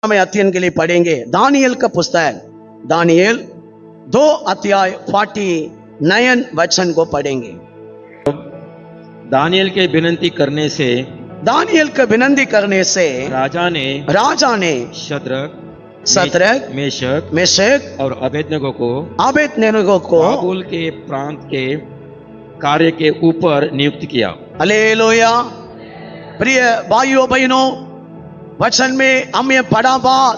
में अध्ययन के लिए पढ़ेंगे दानियल का पुस्तक, दानियल 2 अध्याय 49 वचन को पढ़ेंगे। दानियल के विनती करने से दानियल का विनती करने से राजा ने शद्रक, मेशक और अबेदनगो को बाबुल के प्रांत के कार्य के ऊपर नियुक्त किया। हालेलुया। प्रिय भाइयों बहनों, वचन में हमें पढ़ा बात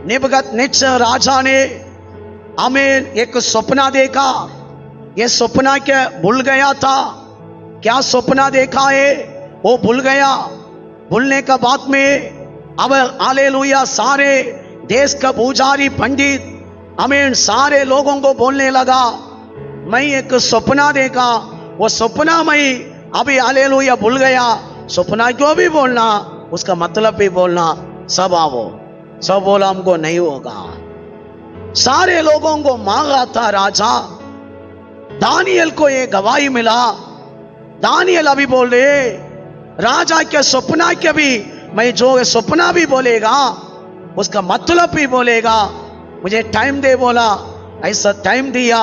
नेबुकदनेस्सर राजा ने हमें एक सपना देखा। ये सपना क्या भूल गया था? क्या सपना देखा है वो भूल गया। भूलने का बाद में अब हालेलुया सारे देश का पुजारी पंडित हमें सारे लोगों को बोलने लगा, मैं एक सपना देखा, वो सपना मैं अभी हालेलुया भूल गया। सपना क्यों भी बोलना, उसका मतलब भी बोलना। सब आओ, सब बोला हमको नहीं होगा। सारे लोगों को मांगा था राजा। दानियल को ये गवाही मिला। दानियल अभी बोल रहे राजा के सपना के भी मैं जो सपना भी बोलेगा उसका मतलब भी बोलेगा। मुझे टाइम दे बोला, ऐसा टाइम दिया।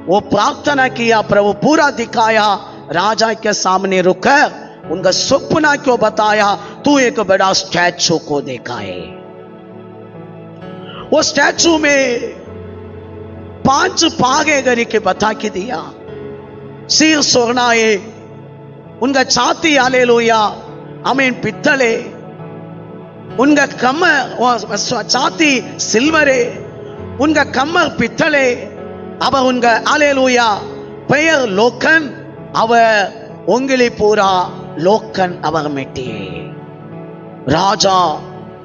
वो प्रार्थना किया, प्रभु पूरा दिखाया। राजा के सामने रुकर उनका सपना क्यों बताया। तू एक बड़ा स्टैचू को देखा है। वो स्टैचू में 5 पागे गरी के बता के दिया। सिर सोना है, उनका छाती हालेलुया हमें पित्तल है, उनका कमर छाती सिल्वर है, उनका कमर पित्तल है। अब उनका हालेलुया पेयर लोकन, अब उंगली पूरा लोकन अवर मिट्टी। राजा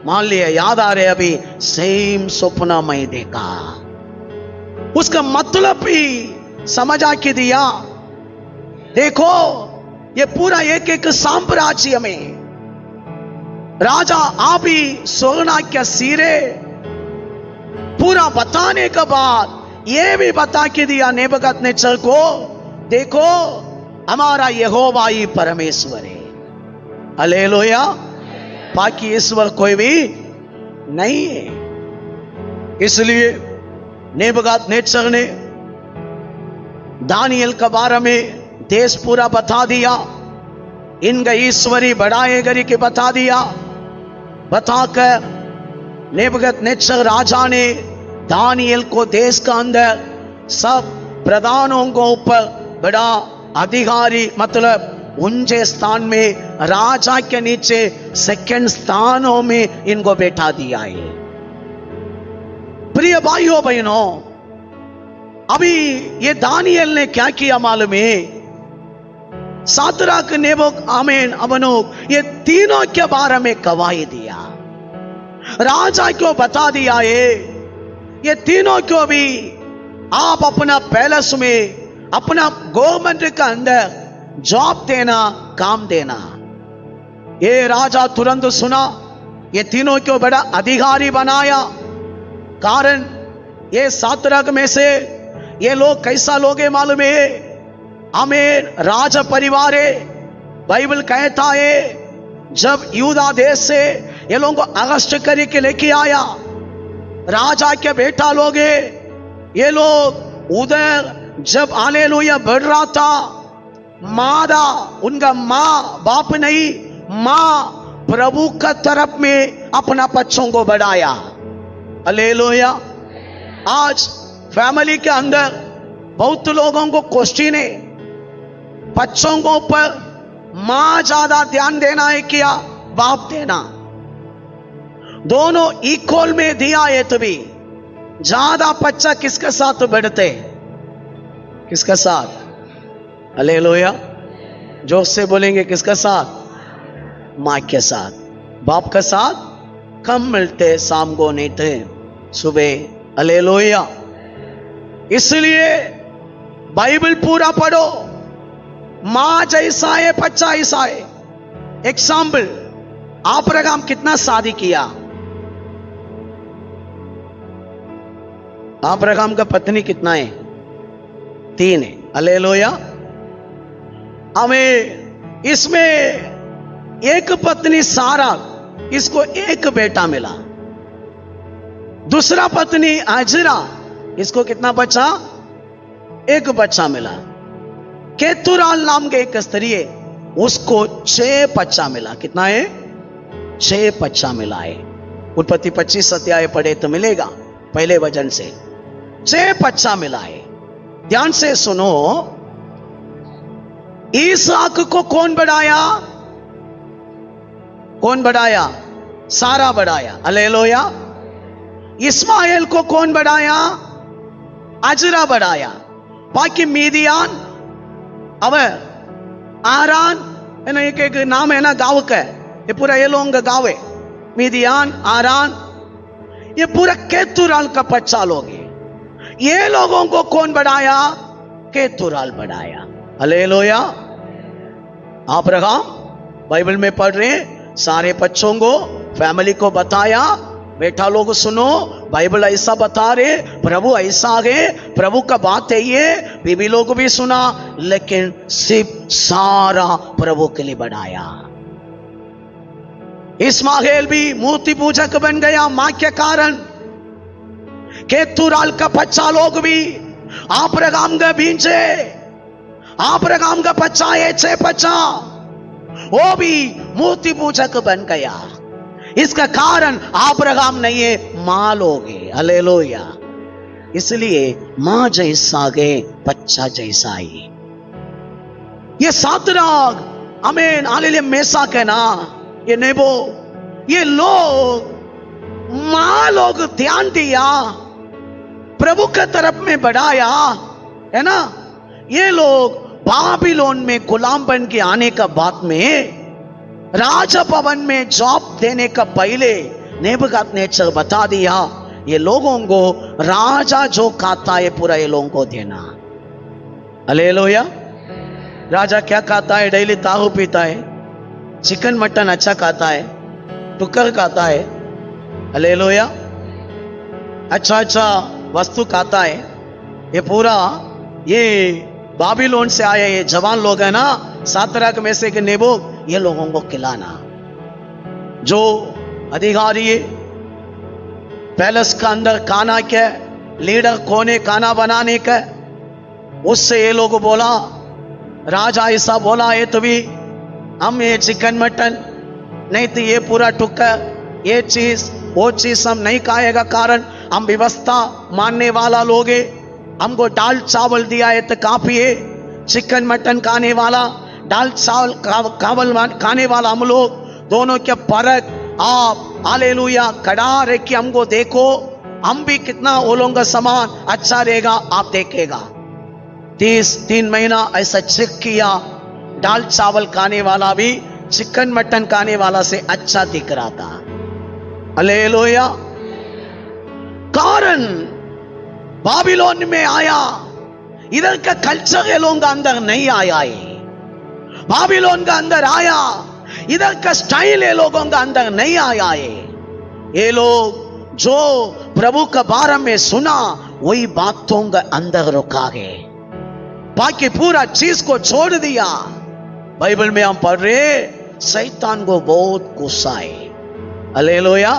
मान लिया, याद आ रहे अभी सेम सपना मैं देखा। उसका मतलब भी समझ आके दिया। देखो ये पूरा एक एक साम्राज्य में राजा आप ही सोना क्या सिरे पूरा बताने के बाद ये भी बता के दिया नेबुकदनेस्सर को, देखो हमारा यहोवा ही परमेश्वर है। हालेलुया। बाकी ईश्वर कोई भी नहीं है। इसलिए नेबुकदनेस्सर ने दानियल के बारे में देश पूरा बता दिया। इनका ईश्वरी बढ़ाए गरी के बता दिया। बताकर नेबुकदनेस्सर राजा ने दानियल को देश का अंदर सब प्रधानों को ऊपर बड़ा अधिकारी, मतलब ऊंचे स्थान में राजा के नीचे सेकंड स्थानों में इनको बैठा दिया है। प्रिय भाइयों बहनों, अभी ये दानियल ने क्या किया मालूम है? सादराक, नेबुक, आमीन, अबनूक ये तीनों के बारे में गवाही दिया। राजा को बता दिया है ये तीनों को भी आप अपना पैलेस में अपना गवर्नमेंट के अंदर जॉब देना, काम देना। ये राजा तुरंत सुना, ये तीनों को बड़ा अधिकारी बनाया। कारण ये सादराक में से ये लोग कैसा लोग है मालूम है? हमें राज परिवार है। बाइबल कहता है जब यूदा देश से ये लोगों को अरेस्ट करके लेके आया, राजा के बेटा लोग है ये लोग उधर जब हालेलुया बढ़ रहा था, मादा उनका माँ बाप नहीं, माँ प्रभु का तरफ में अपना बच्चों को बढ़ाया। हालेलुया। आज फैमिली के अंदर बहुत लोगों को क्वेश्चन है, बच्चों को ऊपर मां ज्यादा ध्यान देना है क्या बाप देना? दोनों इक्वल में दिया है तो भी ज्यादा बच्चा किसके साथ बढ़ते? किसके साथ? हालेलुया। जोश से बोलेंगे किसके साथ? मां के साथ। बाप के साथ कम मिलते, शाम को नहीं थे, सुबह। हालेलुया। इसलिए बाइबल पूरा पढ़ो। मां जैसा है बच्चा ऐसा है। एग्जाम्पल, अब्राहम कितना शादी किया? अब्राहम का पत्नी कितना है? 3 है। हालेलुया। हमें इसमें एक पत्नी सारा, इसको एक बेटा मिला। दूसरा पत्नी अजरा, इसको कितना बच्चा? एक बच्चा मिला। केतुराल नाम के एक स्त्री है, उसको 6 बच्चा मिला। कितना है? 6 बच्चा मिला है। उत्पत्ति 25 अध्याय पढ़े तो मिलेगा पहले वचन से। 6 बच्चा मिला है। ध्यान से सुनो, ईसाक को कौन बढ़ाया? कौन बढ़ाया? सारा बढ़ाया। हालेलुया। इस्माइल को कौन बढ़ाया? अजरा बढ़ाया। बाकी मीदियान, अब आरान है ना, एक नाम है ना गांव का, ये पूरा ये लोगों का गांव है। मीदियान, आरान, ये पूरा केतुराल का बच्चा लोग है। ये लोगों को कौन बढ़ाया? केतुराल बढ़ाया। हालेलुया। आप रखा बाइबल में पढ़ रहे हैं, सारे बच्चों को, फैमिली को बताया, बेटा लोग सुनो, बाइबल ऐसा बता रहे, प्रभु ऐसा है, प्रभु का बात है ये, बीबी लोग भी सुना, लेकिन सिर्फ सारा प्रभु के लिए बढ़ाया। इस्माइल भी मूर्ति पूजक बन गया मां के कारण। केतुराल का बच्चा लोग भी आब्राहम का बीजे, आब्राहम का बच्चा है 6 बच्चा, वो भी मूर्ति पूजक बन गया। इसका कारण आब्राहम नहीं है, मां लोग है। हालेलुया। इसलिए मां जैसा गए बच्चा जैसा ही। ये सातराग, आमीन, हालेलुया, मेसा के ना, ये नेबो, ये लोग मां लोग ध्यान दिया, प्रभु के तरफ में बढ़ाया, है ना। ये लोग बाबिलोन में गुलाम बन के आने का बाद में राजा भवन में जॉब देने का पहले नेबूकदनेस्सर बता दिया, ये लोगों को राजा जो खाता है पूरा ये लोगों को देना। हालेलुया। राजा क्या खाता है? डेली दारू पीता है, चिकन मटन अच्छा खाता है, टुक्कर खाता है। हालेलुया। अच्छा अच्छा वस्तु खाता है। ये पूरा ये बाबिलोन से आए ये जवान लोग है ना, सातराग में से के नेबो, ये लोगों को खिलाना। जो अधिकारी है पैलेस का अंदर खाना के लीडर कोने खाना बनाने का, उससे ये लोग बोला, राजा ऐसा बोला है तो भी हम ये चिकन मटन नहीं तो ये पूरा टुक्का, ये चीज वो चीज हम नहीं खाएगा, कारण हम व्यवस्था मानने वाला लोग है। हमको दाल चावल दिया है तो काफी है। चिकन मटन खाने वाला, दाल चावल चावल खाने वाला हम लोग, दोनों के फर्क आप हालेलुया खड़ा रह के हमको देखो, हम भी कितना वो लोगों का सामान अच्छा रहेगा आप देखेगा। 3 महीना ऐसा चेक किया, दाल चावल खाने वाला भी चिकन मटन खाने वाला से अच्छा दिख रहा था। हालेलुया। कारण बाबिलोन में आया, इधर का कल्चर ये लोगों का अंदर नहीं आया है। बाबिलोन का अंदर आया, इधर का स्टाइल ये लोगों का अंदर नहीं आया है। ये लोग जो प्रभु के बारे में सुना वही बातों का अंदर रुका गए, बाकी पूरा चीज को छोड़ दिया। बाइबल में हम पढ़ रहे, शैतान को बहुत गुस्सा है। हालेलुया।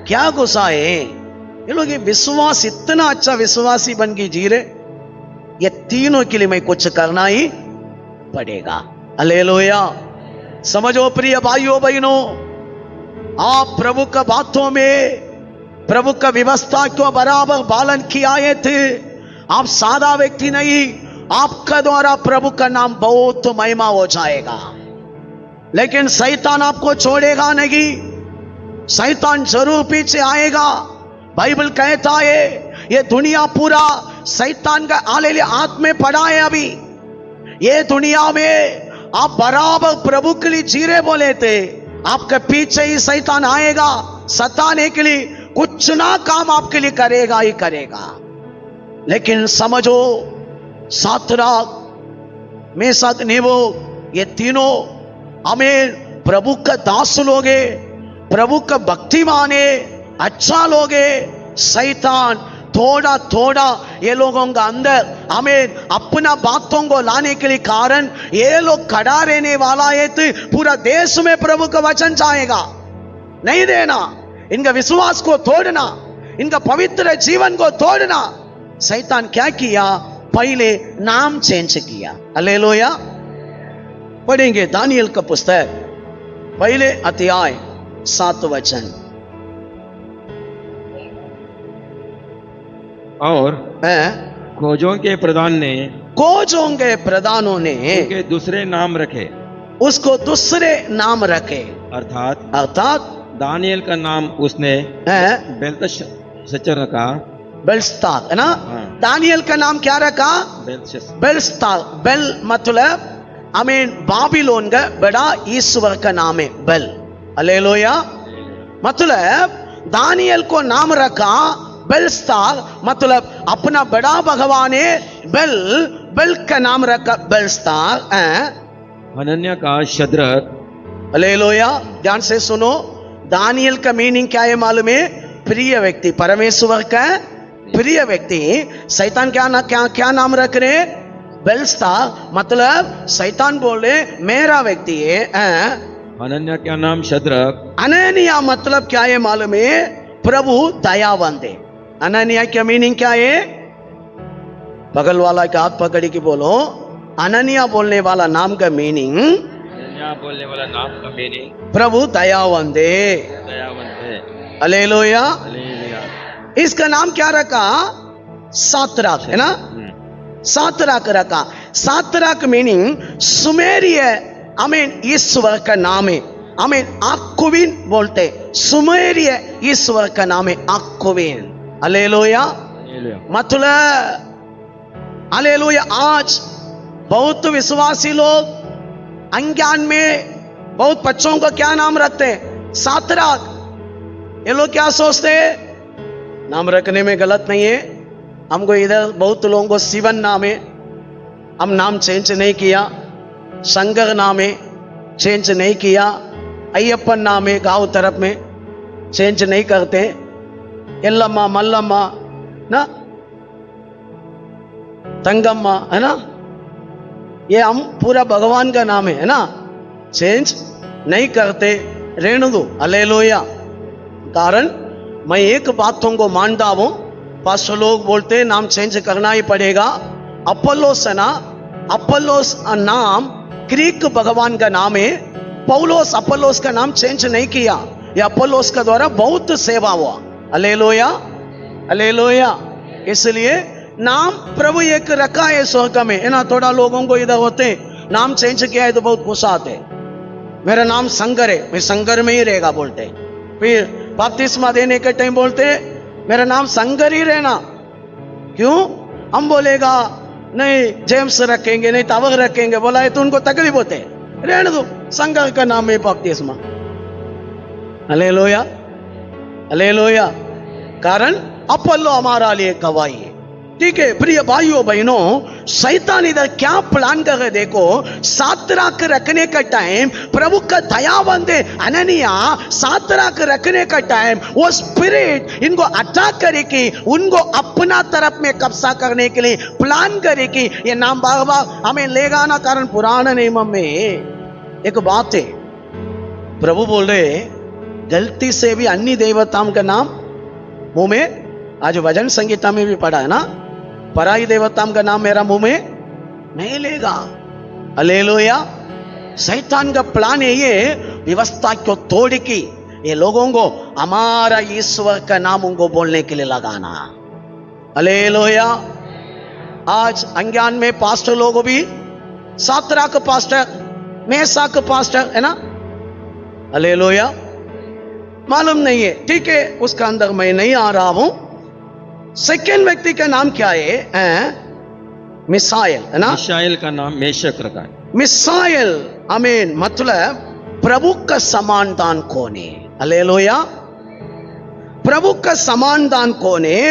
क्या गुस्सा है? ये लोग ये विश्वास, इतना अच्छा विश्वासी बन के जी रहे, ये तीनों के लिए मैं कुछ करना ही पड़ेगा। हालेलुया। समझो प्रिय भाइयों बहनों, आप प्रभु का बातों में, प्रभु का व्यवस्था को बराबर पालन किए थे। आप सादा व्यक्ति नहीं, आपका द्वारा प्रभु का नाम बहुत महिमा हो जाएगा। लेकिन शैतान आपको छोड़ेगा नहीं, शैतान जरूर पीछे आएगा। बाइबल कहता है ये दुनिया पूरा शैतान का हालेलुया हाथ में पड़ा है। अभी ये दुनिया में आप बराबर प्रभु के लिए जी रहे बोले थे, आपके पीछे ही शैतान आएगा सताने के लिए, कुछ ना काम आपके लिए करेगा ही करेगा। लेकिन समझो, सातराग, मेशक, नेबो, ये तीनों हमें प्रभु का दास लोग है, प्रभु का भक्तिमान है, अच्छा लोग है। शैतान थोड़ा थोड़ा ये लोगों का अंदर हमें अपना बातों को लाने के लिए, कारण ये लोग खड़ा रहने वाला है तो पूरा देश में प्रभु का वचन चाहेगा, नहीं देना, इनका विश्वास को तोड़ना, इनका पवित्र जीवन को तोड़ना, शैतान क्या किया? पहले नाम चेंज किया। हालेलुया। पढ़ेंगे दानियल का पुस्तक पहले अध्याय 7 वचन। और खोजों के प्रधानों ने उनके दूसरे नाम रखे, उसको दूसरे नाम रखे, अर्थात दानियल का नाम उसने बेल्तशस्सर रखा। बेल्स्तार है ना? हाँ। दानियल का नाम क्या रखा? बेल्स्तार। बेल मतलब बाबिलोन का बड़ा ईश्वर का नाम है बेल। हालेलुया। मतलब दानियल को नाम रखा बेल्स्तार, मतलब अपना बड़ा भगवान है बेल, बेल का नाम रखा बेल्स्तार। हनन्याह का शद्रक। हालेलुया। ध्यान से सुनो, दानियल का मीनिंग क्या है मालूम है? प्रिय व्यक्ति, परमेश्वर का प्रिय व्यक्ति। शैतान क्या नाम रख रहे? बेल्स्तार, मतलब शैतान बोल रहे मेरा व्यक्ति है। हनन्याह क्या नाम शद्रक। अननिया मतलब क्या है मालूम है? प्रभु दयावंत है। अननिया क्या मीनिंग क्या है? बगल वाला का हाथ पकड़ी के बोलो, अननिया बोलने वाला नाम का मीनिंग, प्रभु दयावंत है। हालेलुया। इसका नाम क्या रखा? सातराक, है ना? सातराक रखा। सातराक मीनिंग सुमेरिय ईश्वर का नाम है। आक्विन बोलते, सुमेरिय ईश्वर का नाम है आक्विन। हालेलुया। मतलब हालेलुया। आज बहुत विश्वासी लोग अज्ञान में बहुत बच्चों को क्या नाम रखते हैं? सातराक। ये लोग क्या सोचते हैं? नाम रखने में गलत नहीं है। हमको इधर बहुत लोगों को शिवन नाम है, हम नाम चेंज नहीं किया। शंकर नाम है, चेंज नहीं किया। अय्यप्पन नाम है, गांव तरफ में चेंज नहीं करते। एल्लम्मा, मल्लम्मा ना, तंगम्मा, है ना? ये हम पूरा भगवान का नाम है ना, चेंज नहीं करते, रहने दो। हालेलुया। कारण मैं एक बातों को मानता हूं, पास्टर लोग बोलते नाम चेंज करना ही पड़ेगा। अपोलोस है ना, अपोलोस नाम ग्रीक भगवान का नाम है। पौलोस अपोलोस का नाम चेंज नहीं किया। ये अपोलोस का द्वारा बहुत सेवा हुआ। हालेलुया। हालेलुया। इसलिए नाम प्रभु एक रखा है स्वर्ग में, है ना? थोड़ा लोगों को इधर होते नाम चेंज किया है तो बहुत गुस्सा आते, मेरा नाम शंकर है, मैं शंकर में ही रहेगा बोलते। फिर बपतिस्मा देने के टाइम बोलते मेरा नाम शंकर ही रहना। क्यों? हम बोलेगा नहीं जेम्स रखेंगे, नहीं तवक रखेंगे, बोला है तो उनको तकलीफ होते, रहने दो, शंकर का नाम है बपतिस्मा। हालेलुया। हालेलुया। कारण अपोलो हमारा लिए गवाही है। ठीक है प्रिय भाइयों बहनों, शैतान इधर क्या प्लान कर रहे देखो। सातराक रखने का टाइम प्रभु का दयावंत है अननिया, सातराक रखने का टाइम वो स्पिरिट इनको अटैक करेगी, उनको अपना तरफ में कब्जा करने के लिए प्लान करेगी। ये नाम बार बार हमें लेगा ना, कारण पुराने नियम में एक बात है, प्रभु बोल रहे गलती से भी अन्य देवताओं का नाम मुंह में, आज भजन संगीता में भी पढ़ा है ना, पराई देवताओं का नाम मेरा मुंह में नहीं लेगा। हालेलुया। शैतान का प्लान है ये व्यवस्था को तोड़ की ये लोगों को हमारा ईश्वर का नाम उनको बोलने के लिए लगाना। हालेलुया। आज अज्ञान में पास्टर लोग भी सातराक पास्टर, मेसाक पास्टर, है ना? हालेलुया। मालूम नहीं है, ठीक है, उसका अंदर मैं नहीं आ रहा हूं। सेकेंड व्यक्ति का नाम क्या है? मिसाइल, है ना? मिसाइल का नाम मेशक रखा है। मिसाइल आमीन, मतलब प्रभु का समान दान कौन है? हालेलुया। प्रभु का समान दान कौन है?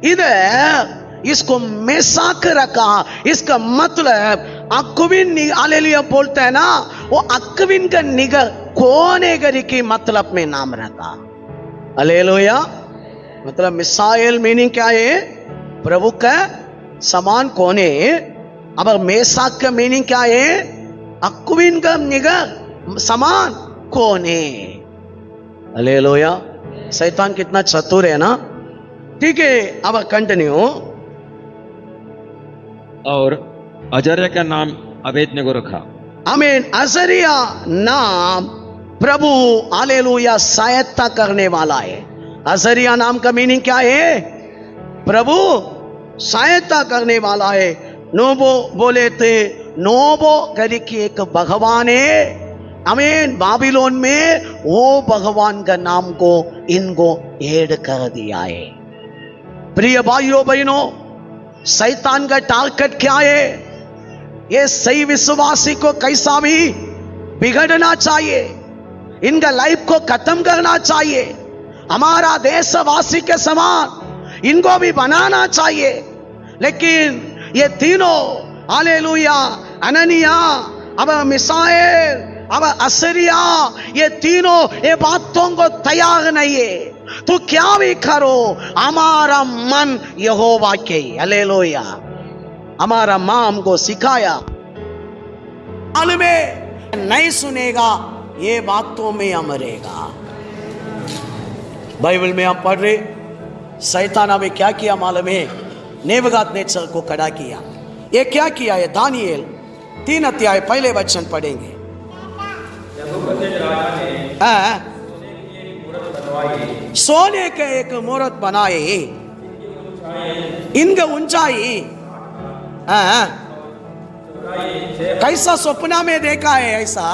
इधर इसको मेसाक रखा, इसका मतलब अक्विन, हालेलुया बोलते हैं ना, वो अक्विन का निगर कोने गरी की मतलब में नाम रखा। हालेलुया। मतलब मिसाइल मीनिंग क्या है? प्रभु का समान कोने। अब मेसाक का मीनिंग क्या है? अक्विन का निगर समान कोने। हालेलुया। शैतान कितना चतुर है ना, ठीक है, अब कंटिन्यू। और अजर्य का नाम अबेदनगो को रखा। आमीन। अजरिया नाम प्रभु हालेलुया सहायता करने वाला है। अजरिया नाम का मीनिंग क्या है? प्रभु सहायता करने वाला है। नोबो बोले थे, नोबो करके एक भगवान है। आमीन। बाबिलोन में वो भगवान का नाम को इनको ऐड कर दिया है। प्रिय भाइयों बहनों, शैतान का टारगेट क्या है? ये सही विश्वासी को कैसा भी बिगड़ना चाहिए, इनका लाइफ को खत्म करना चाहिए, हमारा देशवासी के समान इनको भी बनाना चाहिए। लेकिन ये तीनों हालेलुया, अननिया, अब मिसाएल, अब असरिया, ये तीनों ये बातों को तैयार नहीं है। तो क्या भी करो, हमारा मन यहोवा के, हालेलुया, हमारा मां हमको सिखाया, हाल में नहीं सुनेगा, ये बातों में अमरेगा। बाइबल में हम पढ़ रहे, शैतान अभी क्या किया मालूम है? नेबूकदनेस्सर को खड़ा किया। ये क्या किया है? दानिएल 3 अध्याय पहले वचन पढ़ेंगे। सोने के एक मूर्त बनाए, इनका ऊंचाई कैसा सपना में देखा है ऐसा।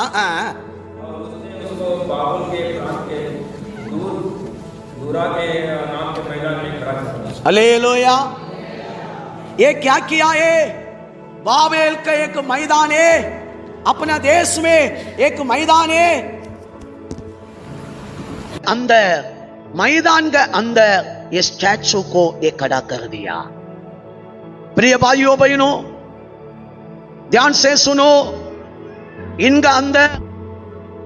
हालेलुया। ये क्या किया है? बाबेल का एक मैदान है, अपना देश में एक मैदान है, अंदर मैदान के अंदर ये स्टैचू को ये खड़ा कर दिया। प्रिय भाइयों बहनों, ध्यान से सुनो, इनका अंदर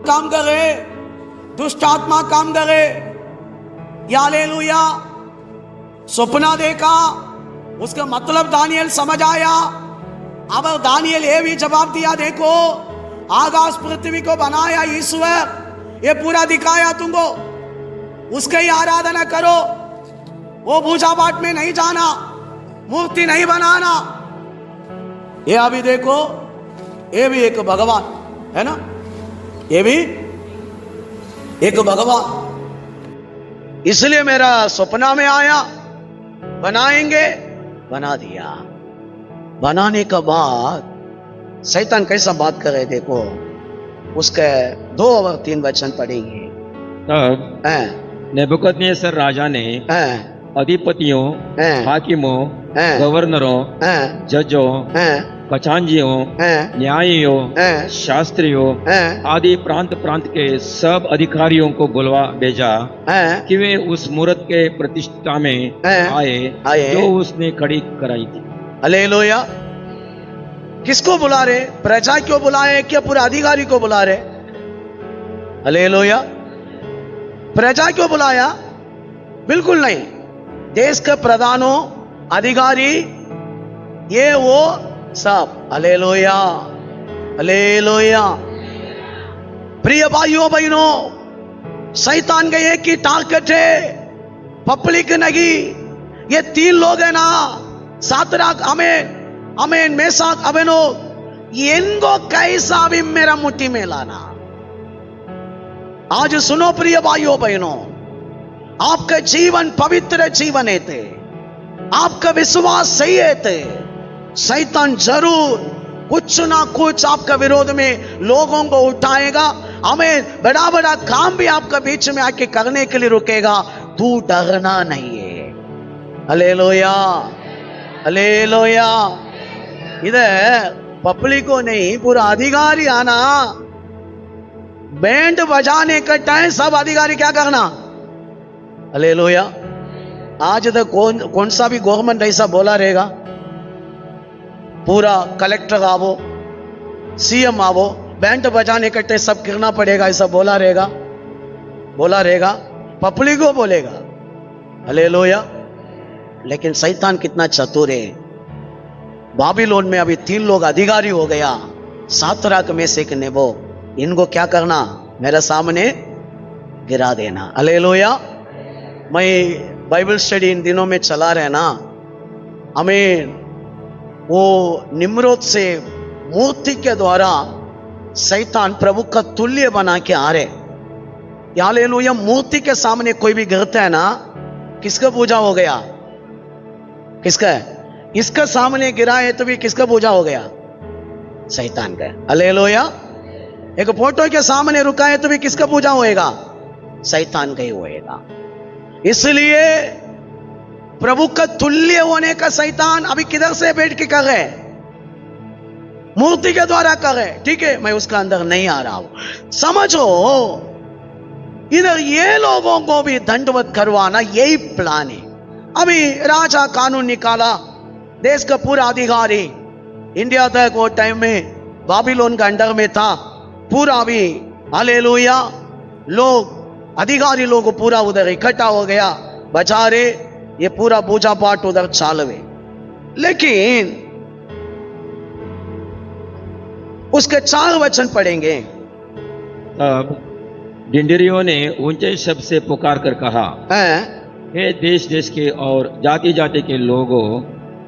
काम करे, दुष्ट आत्मा काम करे। हालेलुया। सपना देखा, उसका मतलब दानिएल समझ आया। अब दानिएल ये भी जवाब दिया, देखो आकाश पृथ्वी को बनाया ईश्वर, ये पूरा दिखाया तुमको, उसके ही आराधना करो, वो पूजा पाठ में नहीं जाना, मूर्ति नहीं बनाना। ये अभी देखो, ये भी एक भगवान है ना, ये भी एक भगवान। इसलिए मेरा सपना में आया, बनाएंगे, बना दिया। बनाने के बाद शैतान कैसा बात करे देखो, उसके 2 और 3 वचन पढ़ेंगे। तब नेबूकदनेस्सर राजा ने अधिपतियों, हाकिमों, गवर्नरों, जजों, खजांचियों, न्यायियों, शास्त्रियों आदि प्रांत प्रांत के सब अधिकारियों को बुलवा भेजा कि वे उस मूर्त के प्रतिष्ठा में आए जो उसने खड़ी कराई थी। हालेलुया। किसको बुला रहे? प्रजा क्यों बुलाए? क्या पूरा अधिकारी को बुला रहे? हालेलुया। प्रजा क्यों बुलाया? बिल्कुल नहीं। देश के प्रधानों, अधिकारी, ये वो सब। Hallelujah, hallelujah. प्रिय भाइयों बहनों, शैतान का एक ही टारगेट है, पब्लिक नहीं। ये 3 लोग है ना, सातराक, अमेन, मेसाक, अबेनो, इनको कैसा भी मेरा मुट्ठी में लाना। आज सुनो प्रिय भाइयों बहनों, आपका जीवन पवित्र जीवन है थे, आपका विश्वास सही है थे, शैतान जरूर कुछ ना कुछ आपका विरोध में लोगों को उठाएगा। हमें बड़ा बड़ा काम भी आपका बीच में आके करने के लिए रुकेगा। तू डरना नहीं है। Hallelujah, hallelujah. इधर पब्लिक को नहीं, पूरा अधिकारी आना, बैंड बजाने का टाइम सब अधिकारी क्या करना। हालेलुया। आज तो कौन सा भी गवर्नमेंट ऐसा बोला रहेगा, पूरा कलेक्टर आवो, सीएम आवो, बैंड बजाने के टाइम सब गिरना पड़ेगा, ऐसा बोला रहेगा, पब्लिक को बोलेगा। हालेलुया। लेकिन शैतान कितना चतुर है। बाबिलोन में अभी 3 लोग अधिकारी हो गया, सातराक, मेशक, नेबो, इनको क्या करना? मेरे सामने गिरा देना। हालेलुया। मैं बाइबल स्टडी इन दिनों में चला रहे ना, हमें वो निम्रोद से मूर्ति के द्वारा शैतान प्रभु का तुल्य बना के आ रहे। हालेलुया। मूर्ति के सामने कोई भी गिरता है ना, किसका पूजा हो गया? किसका? इसका सामने गिरा है तो भी किसका पूजा हो गया? शैतान का। हालेलुया। एक फोटो के सामने रुका है तो भी किसका पूजा होएगा? शैतान का ही होएगा। इसलिए प्रभु का तुल्य होने का शैतान अभी किधर से बैठ के कर रहे? मूर्ति के द्वारा कर रहे। ठीक है, मैं उसका अंदर नहीं आ रहा हूं। समझो, इधर ये लोगों को भी दंडवत करवाना यही प्लान है। अभी राजा कानून निकाला, देश का पूरा अधिकारी इंडिया तक वो टाइम में बाबिलोन का अंडर में था पूरा भी। हालेलुया। लोग अधिकारी लोग पूरा उधर इकट्ठा हो गया, बचा रे ये पूरा पूजा पाठ उधर चालवे। लेकिन उसके 4 वचन पढ़ेंगे। तब डिंडरियों ने ऊंचे शब्द से पुकार कर कहा, हे देश देश के और जाति जाति के लोगों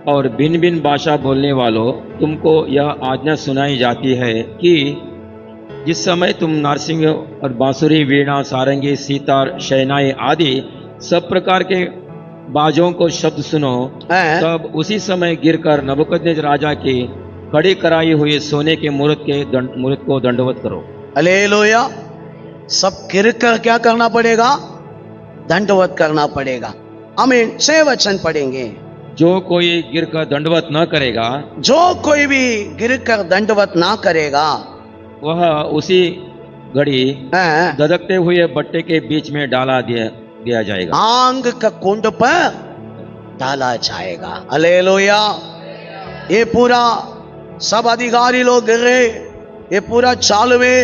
और भिन्न भिन्न भाषा बोलने वालों, तुमको यह आज्ञा सुनाई जाती है कि जिस समय तुम नारसिंह और बांसुरी, वीणा, सारंगी, सीतार, शहनाई आदि सब प्रकार के बाजों को शब्द सुनो, तब उसी समय गिरकर नबूकदनेस्सर राजा की खड़ी कराई हुई सोने के मूर्त को दंडवत करो। हालेलुया। सब गिरकर क्या करना पड़ेगा? दंडवत करना पड़ेगा। आमीन। 6 वचन पढ़ेंगे। जो कोई गिरकर दंडवत न करेगा, जो कोई भी गिरकर दंडवत ना करेगा, वह उसी घड़ी धधकते हुए बट्टे के बीच में डाला दिया जाएगा, आग का कुंड पर डाला जाएगा। हालेलुया। ये पूरा सब अधिकारी लोग गिरे, ये पूरा चालवे,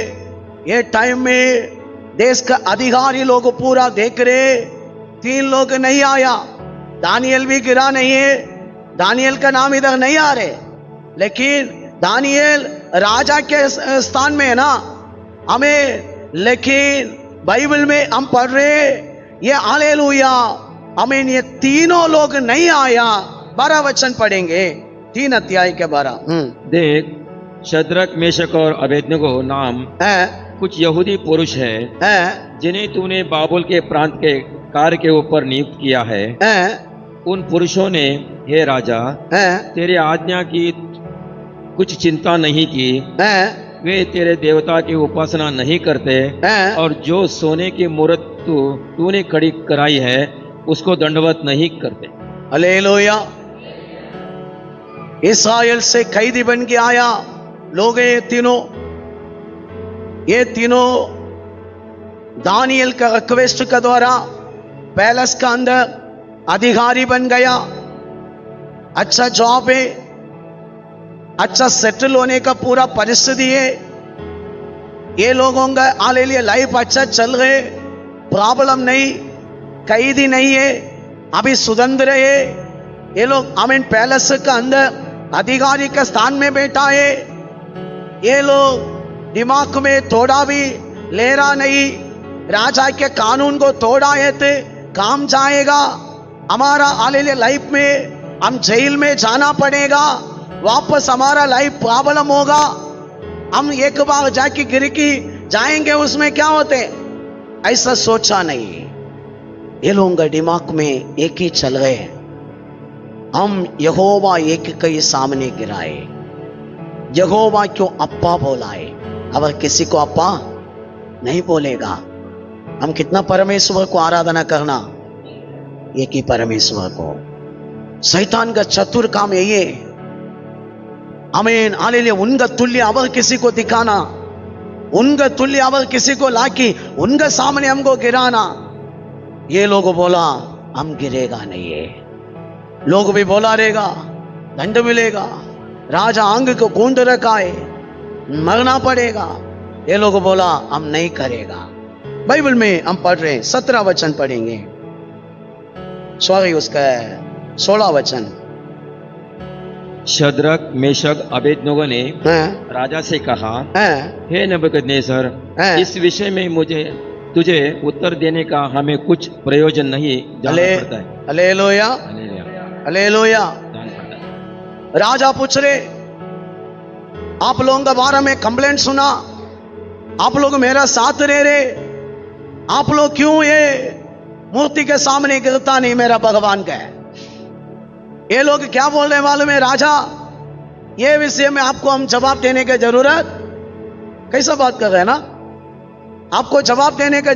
ये टाइम में देश का अधिकारी लोग पूरा देख रहे। 3 लोग नहीं आया, दानियल भी गिरा नहीं है, दानियल का नाम इधर नहीं आ रहे, लेकिन दानियल राजा के स्थान में है ना हमें। लेकिन बाइबल में हम पढ़ रहे ये हालेलुया, हमें ये तीनों लोग नहीं आया। 12 वचन पढ़ेंगे, 3 अध्याय के 12। देख, शद्रक, मेशक और अबेदनगो नाम कुछ यहूदी पुरुष है जिन्हें तूने बाबुल के प्रांत के कार्य के ऊपर नियुक्त किया है। उन पुरुषों ने, हे राजा, तेरे आज्ञा की कुछ चिंता नहीं की। वे तेरे देवता की उपासना नहीं करते और जो सोने की मूर्त तूने खड़ी कराई है उसको दंडवत नहीं करते। हालेलुया। इस्राएल से कैदी बन के आया लोग, ये तीनों दानियल का रिक्वेस्ट के द्वारा पैलेस का अंदर अधिकारी बन गया। अच्छा जॉब है, अच्छा सेटल होने का पूरा परिस्थिति है। ये लोगों का हालेलुया लाइफ अच्छा चल रहे, प्रॉब्लम नहीं, कैदी नहीं है, अभी स्वतंत्र है। ये लोग आमीन पैलेस का अंदर अधिकारी का स्थान में बैठा है। ये लोग दिमाग में थोड़ा भी ले रहा नहीं, राजा के कानून को तोड़ा है तो काम जाएगा, हमारा हालेलुया लाइफ में हम जेल में जाना पड़ेगा, वापस हमारा लाइफ प्रॉब्लम होगा, हम एक बार जाके गिर की जाएंगे, उसमें क्या होते, ऐसा सोचा नहीं। ये लोगों के दिमाग में एक ही चल रहे, हम यहोवा एक के सामने गिराए, यहोवा क्यों अप्पा बोलाए। अगर किसी को अप्पा नहीं बोलेगा, हम कितना परमेश्वर को आराधना करना, एक ही परमेश्वर को। शैतान का चतुर काम यही है, आमीन हालेलुया। उनका तुल्य अगर किसी को दिखाना, उनका तुल्य अगर किसी को लाके उनके सामने हमको गिराना। ये लोग बोला हम गिरेगा नहीं है, लोग भी बोला रहेगा दंड मिलेगा, राजा आंग को कूंद रखा है, मरना पड़ेगा। ये लोग बोला हम नहीं करेगा। बाइबल में हम पढ़ रहे हैं, 17 वचन पढ़ेंगे, सॉरी उसका 16 वचन। शद्रक, मेशक, अबेदनगो ने राजा से कहा, हे नबूकदनेस्सर, इस विषय में मुझे तुझे उत्तर देने का हमें कुछ प्रयोजन नहीं जानना पड़ता है। Hallelujah, hallelujah. हालेलुया। जानना पड़ता है। राजा पूछ रहे, आप लोगों के बारे में कंप्लेंट सुना, आप लोग मेरा साथ रह रहे, आप लोग क्यों ये मूर्ति के सामने गिरता नहीं मेरा भगवान का है? ये लोग क्या बोल रहे मालूम है राजा? ये विषय में आपको हम जवाब देने की जरूरत, कैसा बात कर रहे हैं ना, आपको जवाब देने की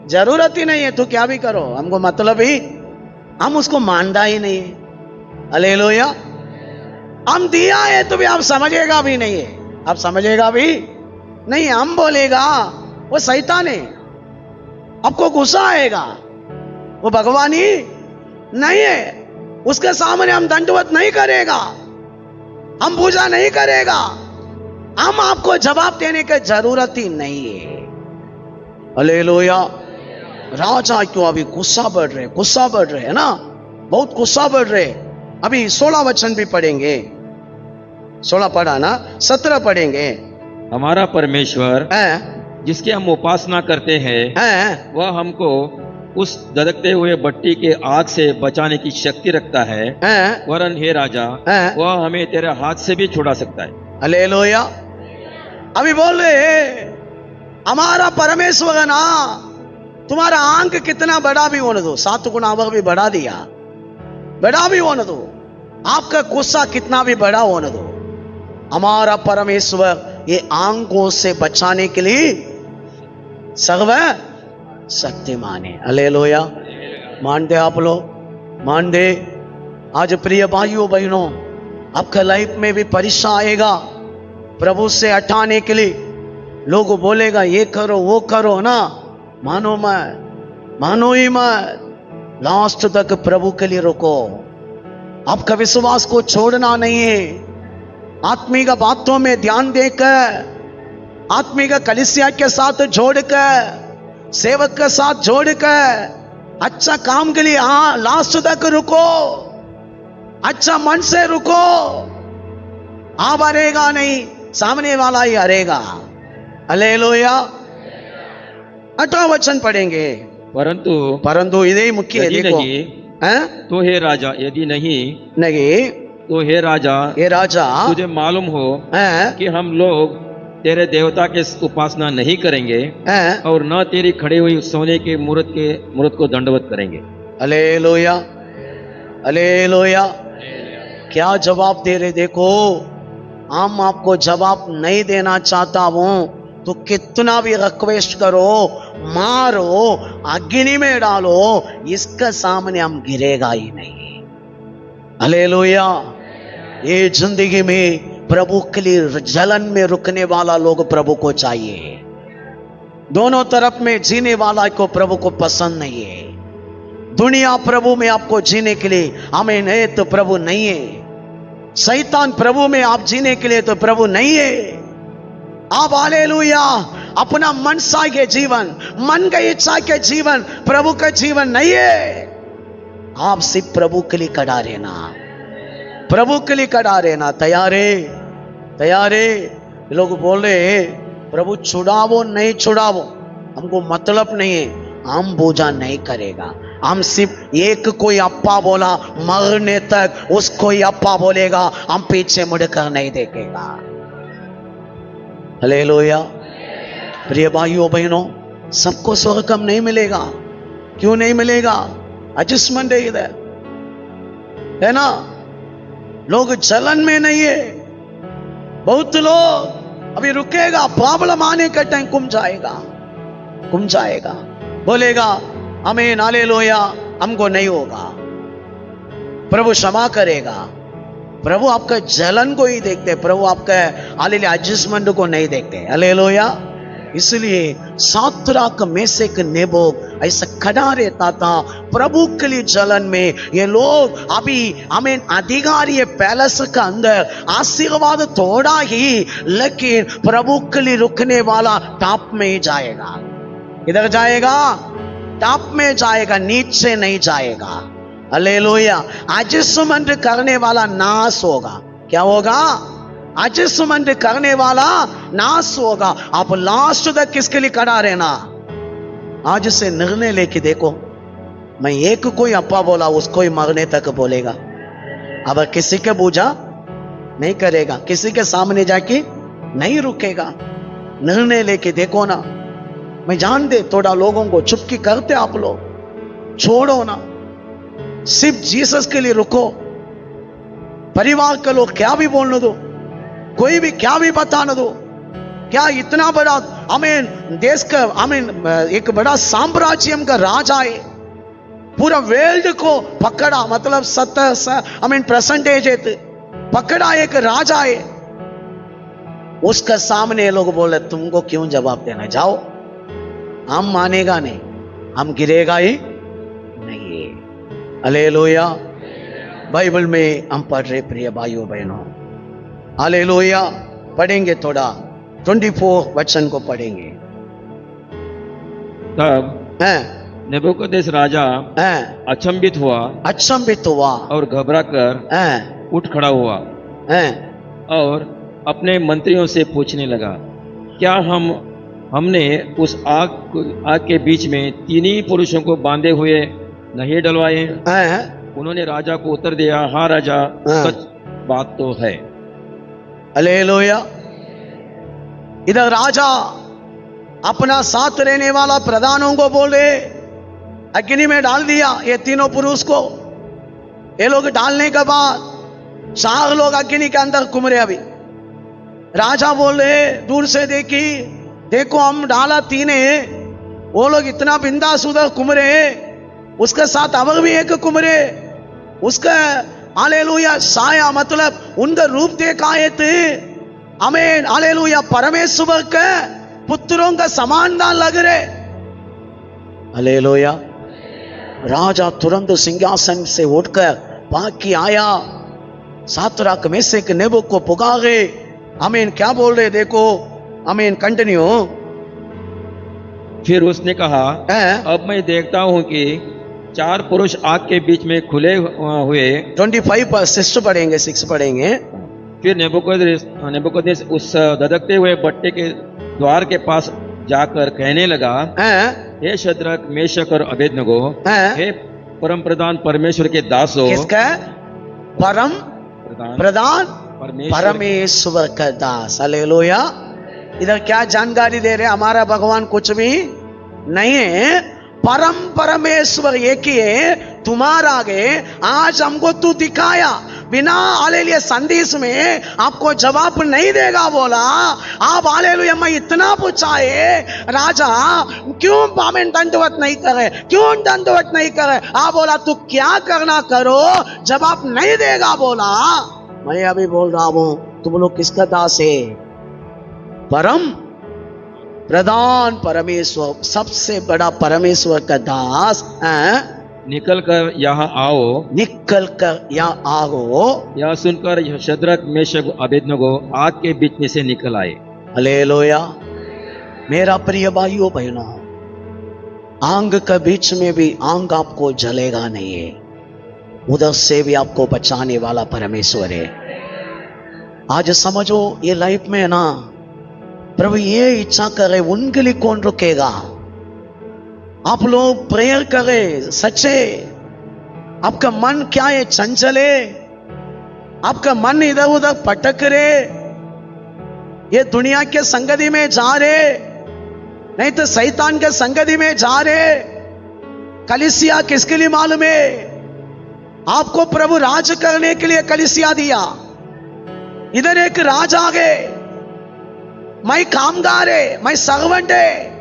जरूरत ही नहीं है, तो क्या भी करो, हमको मतलब ही, हम उसको मानता ही नहीं है। हालेलुया। हम दिया है तो भी आप समझेगा भी नहीं है, आप समझेगा भी नहीं, हम बोलेगा वो शैतान है, आपको गुस्सा आएगा, वो भगवान ही नहीं है, उसके सामने हम दंडवत नहीं करेगा, हम पूजा नहीं करेगा, हम आपको जवाब देने की जरूरत ही नहीं है। हालेलुया। राजा क्यों अभी गुस्सा बढ़ रहे है ना, बहुत गुस्सा बढ़ रहे। अभी 16 वचन भी पढ़ेंगे, 16 पढ़ा ना, 17 पढ़ेंगे। हमारा परमेश्वर जिसकी हम उपासना करते हैं वह हमको उस धधकते हुए भट्टी के आग से बचाने की शक्ति रखता है, वरन हे राजा वह हमें तेरे हाथ से भी छुड़ा सकता है। हालेलुया। अभी बोल रहे हमारा परमेश्वर है ना, तुम्हारा आंख कितना बड़ा भी होने दो, 7 गुना भी बढ़ा दिया, बड़ा भी होने दो, आपका गुस्सा कितना भी बड़ा होने दो, हमारा परमेश्वर ये आंखों से बचाने के लिए सर्व शक्तिमान है। हालेलुया। मानते आप लोग, मानते? आज प्रिय भाइयों बहनों, आपका लाइफ में भी परीक्षा आएगा, प्रभु से हटाने के लिए लोग बोलेगा ये करो वो करो ना, मानो मत, मानो ही मत, लास्ट तक प्रभु के लिए रुको, आपका विश्वास को छोड़ना नहीं है, आत्मिक बातों में ध्यान देकर, आत्मिक कलीसिया के साथ जोड़कर, सेवक के साथ जोड़कर, अच्छा काम के लिए हाँ लास्ट तक रुको, अच्छा मन से रुको, आप हारेगा नहीं, सामने वाला ही हारेगा। हालेलुया। 8वां वचन पढ़ेंगे। परंतु इधे मुख्य है, देखो तो हे राजा, यदि नहीं तो हे राजा तुझे मालूम हो कि हम लोग तेरे देवता के उपासना नहीं करेंगे और न तेरी खड़ी हुई सोने के मूर्त को दंडवत करेंगे। Hallelujah, hallelujah. क्या जवाब दे रहे? देखो, हम आपको जवाब नहीं देना चाहता हूं तो कितना भी रिक्वेस्ट करो, मारो, अग्नि में डालो, इसके सामने हम गिरेगा ही नहीं। हालेलुया। ये जिंदगी में प्रभु के लिए जलन में रुकने वाला लोग प्रभु को चाहिए, दोनों तरफ में जीने वाला को प्रभु को पसंद नहीं है। दुनिया प्रभु में आपको जीने के लिए हमें नहीं तो प्रभु नहीं है, शैतान प्रभु में आप जीने के लिए तो प्रभु नहीं है। आप हालेलुया अपना मन सा के जीवन, मन का इच्छा के जीवन प्रभु का जीवन नहीं है। आप सिर्फ प्रभु के लिए खड़ा रहना, प्रभु के लिए खड़ा रहना। तैयारे लोग बोल रहे प्रभु छुड़ावो नहीं छुड़ावो, हमको मतलब नहीं है, हम पूजा नहीं करेगा, हम सिर्फ एक कोई अप्पा बोला मरने तक उसको ही अप्पा बोलेगा, हम पीछे मुड़कर नहीं देखेगा। हालेलुया। प्रिय भाइयों बहनों, सबको स्वर्ग कम नहीं मिलेगा। क्यों नहीं मिलेगा? एडजस्टमेंट है इधर, है ना। लोग जलन में नहीं है, बहुत लोग अभी रुकेगा, प्रॉब्लम आने का टाइम कुम जाएगा, बोलेगा हमें हालेलुया हमको नहीं होगा, प्रभु क्षमा करेगा। प्रभु आपका जलन को ही देखते, प्रभु आपका हालेलुया एडजस्टमेंट को नहीं देखते। हालेलुया। इसलिए सातराक मेशक नेबोक ऐसा खड़ा रहता था प्रभु के लिए जलन में। ये लोग अभी हमें अधिकारी पैलेस का अंदर आशीर्वाद थोड़ा ही, लेकिन प्रभु के लिए रुकने वाला टॉप में ही जाएगा। इधर जाएगा, टॉप में जाएगा, नीचे नहीं जाएगा। हालेलुया। एडजस्टमेंट करने वाला नाश होगा। क्या होगा? एडजस्टमेंट करने वाला नाश होगा। आप लास्ट तक किसके लिए खड़ा रहना? आज से निर्णय लेके देखो, मैं एक कोई अप्पा बोला उसको ही मरने तक बोलेगा। अब किसी के पूजा नहीं करेगा, किसी के सामने जाके नहीं रुकेगा। निर्णय लेके देखो ना। मैं जानते थोड़ा लोगों को चुपकी करते आप लोग, छोड़ो ना, सिर्फ जीसस के लिए रुको। परिवार के लोग क्या भी बोलने दो, कोई भी क्या भी बताने दो। क्या इतना बड़ा आमीन देश का आमीन एक बड़ा साम्राज्य का राजा है, पूरा वर्ल्ड को पकड़ा, मतलब 70% पकड़ा एक राजा है। उसका सामने लोग बोले तुमको क्यों जवाब देना, जाओ। हम मानेगा नहीं, हम गिरेगा ही नहीं। हालेलुया। बाइबल में हम पढ़ रहे प्रिय भाइयों बहनों, हालेलुया। पढ़ेंगे थोड़ा 24 वचन को पढ़ेंगे। तब नेबूकदनेस्सर राजा अचंभित हुआ और घबरा कर उठ खड़ा हुआ और अपने मंत्रियों से पूछने लगा, क्या हमने उस आग के बीच में तीनों पुरुषों को बांधे हुए नहीं डलवाए? उन्होंने राजा को उत्तर दिया, हाँ राजा, सच बात तो है। हालेलुया। इधर राजा अपना साथ रहने वाला प्रधानों को बोले अग्नि में डाल दिया ये तीनों पुरुष को। ये लोग डालने के बाद 4 लोग अग्नि के अंदर कुमरे। अभी राजा बोले दूर से देखो हम डाला 3 है, वो लोग इतना बिंदास उधर कुमरे, उसके साथ अब भी एक कुमरे। उसका हालेलुया साया मतलब उनका रूप देखा है थे। आमीन हालेलुया। परमेश्वर के पुत्रों का समानदान लग रहे। हालेलुया। राजा तुरंत सिंहासन से उठकर भाग के आया, सातराक मेशक नेबूकदनेस्सर को पुकारे। आमीन क्या बोल रहे देखो, आमीन कंटिन्यू। फिर उसने कहा, अब मैं देखता हूं कि 4 पुरुष आग के बीच में खुले हुए। 25 पर 6 पढ़ेंगे, 6 पढ़ेंगे। फिर नेबूकदनेस्सर उस धधकते हुए भट्टे के द्वार के पास जाकर कहने लगा, हे शद्रक मेशक और अबेदनगो, हे परम प्रधान परमेश्वर के दासों। किसका? परम प्रधान परमेश्वर का दास। हालेलुया। इधर क्या जानकारी दे रहे, हमारा भगवान कुछ भी नहीं है, परमेश्वर एक ही है। तुम्हारा आगे आज हमको तू दिखाया, बिना हालेलुया संदेश में आपको जवाब नहीं देगा बोला। आप हालेलुया मैं इतना पूछा है राजा क्यों आमीन दंडवत नहीं करे, क्यों दंडवत नहीं करे? आप बोला तू क्या करना करो, जवाब नहीं देगा बोला। मैं अभी बोल रहा हूं तुम लोग किसका दास है? परम प्रधान परमेश्वर, सबसे बड़ा परमेश्वर का दास। निकल कर यहाँ आओ, निकल कर यहाँ आओ। यह सुनकर शद्रक मेशक अबेदनगो आग के बीच में से निकल आए। हालेलुया। मेरा प्रिय भाइयों बहनों, आग के बीच में भी आग आपको जलेगा नहीं है, उधर से भी आपको बचाने वाला परमेश्वर है। आज समझो ये लाइफ में ना प्रभु ये इच्छा करे उनके लिए कौन रुकेगा? आप लोग प्रेयर करें सच्चे। आपका मन क्या है? चंचल है, आपका मन इधर उधर पटक रहे, ये दुनिया के संगति में जा रहे, नहीं तो शैतान के संगति में जा रहे। कलीसिया किसके लिए मालूम है? आपको प्रभु राज करने के लिए कलीसिया दिया। इधर एक राज आ गए, मैं कामगार है, मैं सर्वेंट है।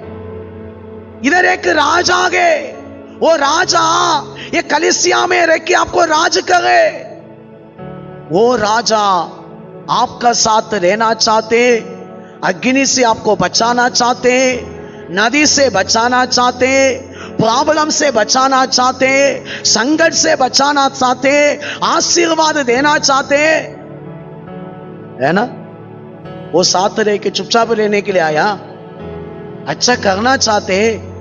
इधर एक राज आ गए, वो राजा ये कलीसिया में रह के आपको राज करे। वो राजा आपका साथ रहना चाहते, अग्नि से आपको बचाना चाहते, नदी से बचाना चाहते, प्रॉब्लम से बचाना चाहते, संकट से बचाना चाहते, आशीर्वाद देना चाहते, है ना? वो साथ रह के चुपचाप रहने के लिए आया, अच्छा करना चाहते।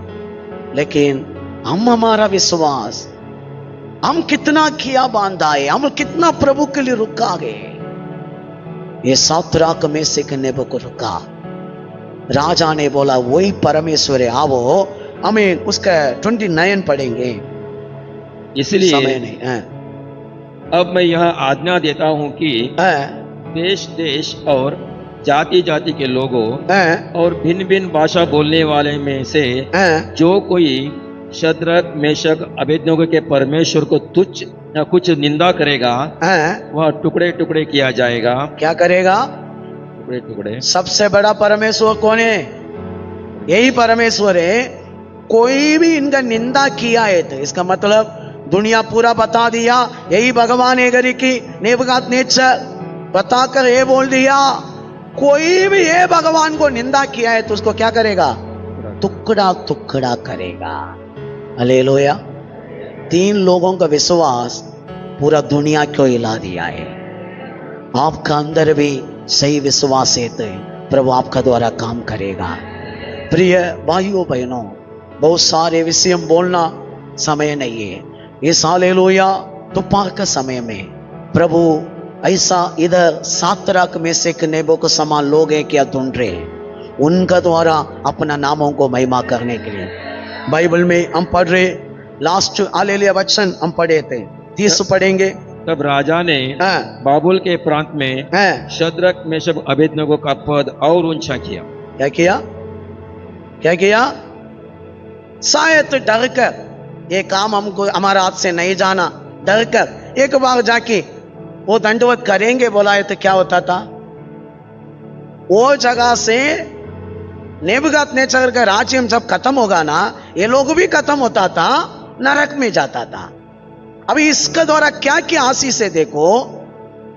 लेकिन हमारा विश्वास, हम कितना किया बांधा है, हम कितना प्रभु के लिए रुका गए। ये सात्राक में से नेबुकदनेस्सर राजा ने बोला वही परमेश्वर है, आओ हमें उसका 29 पढ़ेंगे, इसलिए समय नहीं है। अब मैं यह आज्ञा देता हूँ कि देश देश और जाति जाति के लोगों और भिन्न भिन्न भाषा बोलने वाले में से जो कोई शद्रक मेशक अबेदनगो के परमेश्वर को तुच्छ या कुछ निंदा करेगा वह टुकड़े टुकड़े किया जाएगा। क्या करेगा? टुकड़े टुकड़े। सबसे बड़ा परमेश्वर कौन है? यही परमेश्वर है। कोई भी इनका निंदा किया है तो इसका मतलब दुनिया पूरा बता दिया यही भगवान है गरी की नेबुकदनेस्सर बताकर ये बोल दिया कोई भी ये भगवान को निंदा किया है तो उसको क्या करेगा? टुकड़ा टुकड़ा करेगा। हालेलुया। 3 लोगों का विश्वास पूरा दुनिया को हिला दिया है। आपका अंदर भी सही विश्वास है तो प्रभु आपका द्वारा काम करेगा। प्रिय भाइयों बहनों, बहुत सारे विषय बोलना समय नहीं है। इस हालेलुया दोपहर का समय में प्रभु ऐसा इधर सात्राक में से नेबो समान लोग हैं क्या ढूंढ रहे हैं उनका द्वारा अपना नामों को महिमा करने के लिए। बाइबल में हम पढ़ रहे लास्ट हालेलुया वचन हम पढ़े थे 30 पढ़ेंगे। तब राजा ने बाबुल के प्रांत में शद्रक मेशक अबेदनगो का पद और ऊंचा किया। क्या किया? क्या किया? शायद डर कर ये काम हमको हमारा हाथ से नहीं जाना, डर कर एक बार जाके वो दंडवत करेंगे बोला है तो क्या होता था? वो जगह से नेबुकदनेस्सर का राज्य जब खत्म होगा ना ये लोग भी खत्म होता था, नरक में जाता था। अभी इसके द्वारा क्या क्या आशीष है देखो।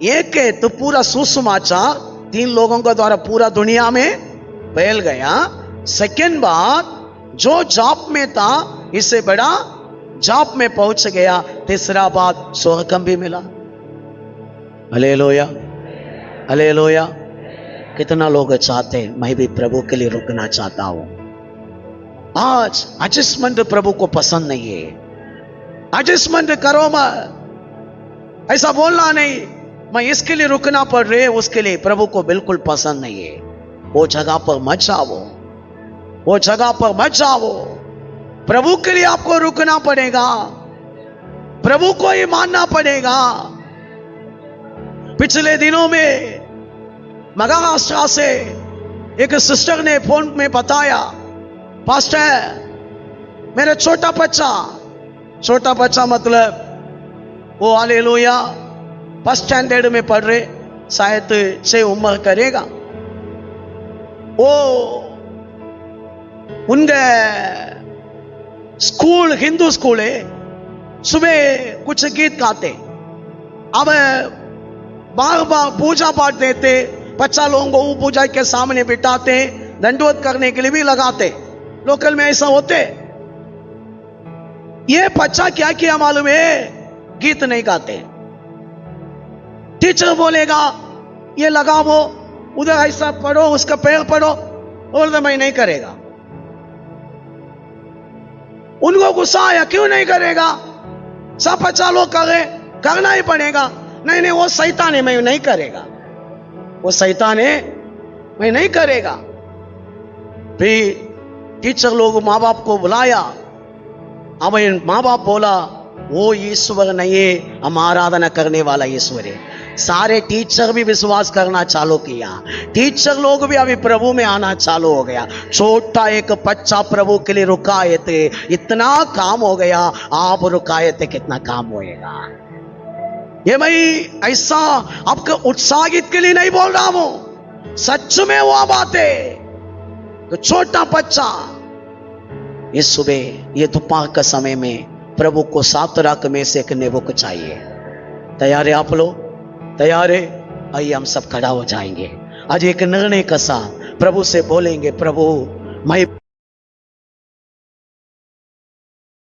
एक है तो पूरा सुसमाचार 3 लोगों के द्वारा पूरा दुनिया में फैल गया। सेकेंड बात जो जॉब में था इससे बड़ा जॉब में पहुंच गया। तीसरा बात स्वर्गम भी मिला। Hallelujah hallelujah. कितना लोग चाहते हैं मैं भी प्रभु के लिए रुकना चाहता हूं। आज एडजस्टमेंट प्रभु को पसंद नहीं है। एडजस्टमेंट करो मत, ऐसा बोलना नहीं मैं इसके लिए रुकना पड़ रही है उसके लिए प्रभु को बिल्कुल पसंद नहीं है। वो जगह पर मत जाओ, वो जगह पर मत जाओ। प्रभु के लिए आपको रुकना पड़ेगा, प्रभु को ही मानना पड़ेगा। पिछले दिनों में महाराष्ट्र से एक सिस्टर ने फोन में बताया पास्टर मेरा छोटा बच्चा मतलब वो हालेलुया फर्स्ट स्टैंडर्ड में पढ़ रहे, शायद 6 उम्र करेगा। वो उनके स्कूल हिंदू स्कूल है, सुबह कुछ गीत गाते, अब बार बार पूजा पाठ देते, 50 लोगों को पूजा के सामने बिठाते, दंडवत करने के लिए भी लगाते। लोकल में ऐसा होते। ये बच्चा क्या किया मालूम है? गीत नहीं गाते। टीचर बोलेगा ये लगाओ, उधर ऐसा पढ़ो, उसका पैर पढ़ो, और तो मैं नहीं करेगा। उनको गुस्सा आया, क्यों नहीं करेगा? सब 50 लोग करे, करना ही पड़ेगा। नहीं वो शैतान है, मैं नहीं करेगा। वो शैतान है, मैं नहीं करेगा। फिर टीचर लोग माँ बाप को बुलाया। अब माँ बाप बोला वो ईश्वर नहीं है, हम आराधना करने वाला ईश्वर है। सारे टीचर भी विश्वास करना चालू किया, टीचर लोग भी अभी प्रभु में आना चालू हो गया। छोटा एक बच्चा प्रभु के लिए रुकाए थे, इतना काम हो गया। आप रुकाए थे, कितना काम होएगा। ये मैं ऐसा आपको उत्साहित के लिए नहीं बोल रहा हूं, सच में वो बात है। तो छोटा बच्चा इस सुबह ये दोपहर का समय में प्रभु को सात्राक में से नेबो को चाहिए। तैयार है आप लोग? तैयार है? आइए हम सब खड़ा हो जाएंगे। आज एक निर्णय का साथ प्रभु से बोलेंगे, प्रभु मैं